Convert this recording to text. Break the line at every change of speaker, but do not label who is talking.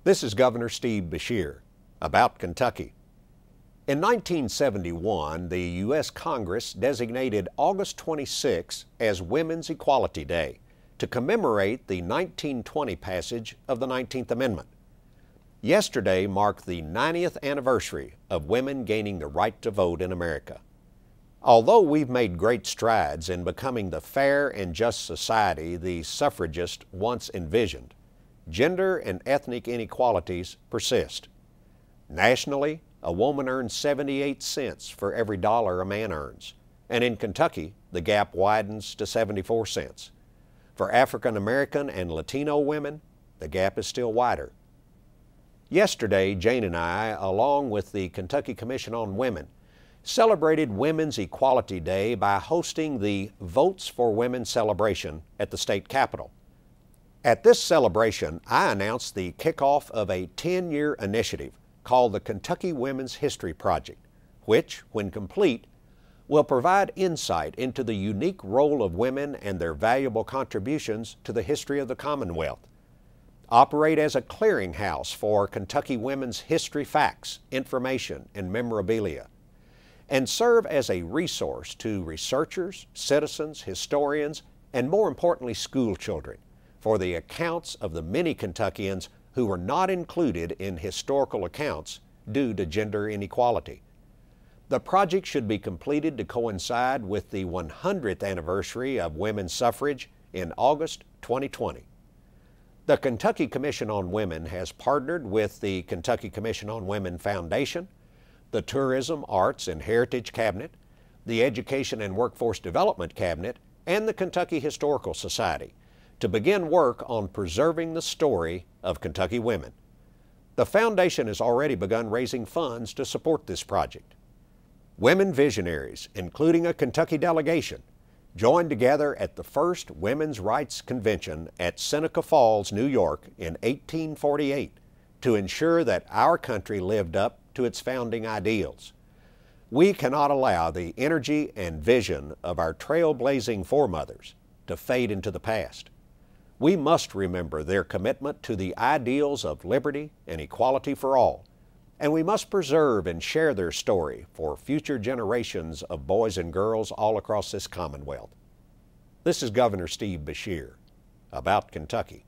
This is Governor Steve Beshear about Kentucky. In 1971, the U.S. Congress designated August 26 as Women's Equality Day to commemorate the 1920 passage of the 19th Amendment. Yesterday marked the 90th anniversary of women gaining the right to vote in America. Although we've made great strides in becoming the fair and just society the suffragists once envisioned, gender and ethnic inequalities persist. Nationally, a woman earns 78 cents for every dollar a man earns, and in Kentucky, the gap widens to 74 cents. For African American and Latino women, the gap is still wider. Yesterday, Jane and I, along with the Kentucky Commission on Women, celebrated Women's Equality Day by hosting the Votes for Women celebration at the state capitol. At this celebration, I announced the kickoff of a 10-year initiative called the Kentucky Women's History Project, which, when complete, will provide insight into the unique role of women and their valuable contributions to the history of the Commonwealth, operate as a clearinghouse for Kentucky women's history facts, information, and memorabilia, and serve as a resource to researchers, citizens, historians, and more importantly, school children for the accounts of the many Kentuckians who were not included in historical accounts due to gender inequality. The project should be completed to coincide with the 100th anniversary of women's suffrage in August 2020. The Kentucky Commission on Women has partnered with the Kentucky Commission on Women Foundation, the Tourism, Arts, and Heritage Cabinet, the Education and Workforce Development Cabinet, and the Kentucky Historical Society to begin work on preserving the story of Kentucky women. The foundation has already begun raising funds to support this project. Women visionaries, including a Kentucky delegation, joined together at the first Women's Rights Convention at Seneca Falls, New York in 1848 to ensure that our country lived up to its founding ideals. We cannot allow the energy and vision of our trailblazing foremothers to fade into the past. We must remember their commitment to the ideals of liberty and equality for all, and we must preserve and share their story for future generations of boys and girls all across this Commonwealth. This is Governor Steve Beshear about Kentucky.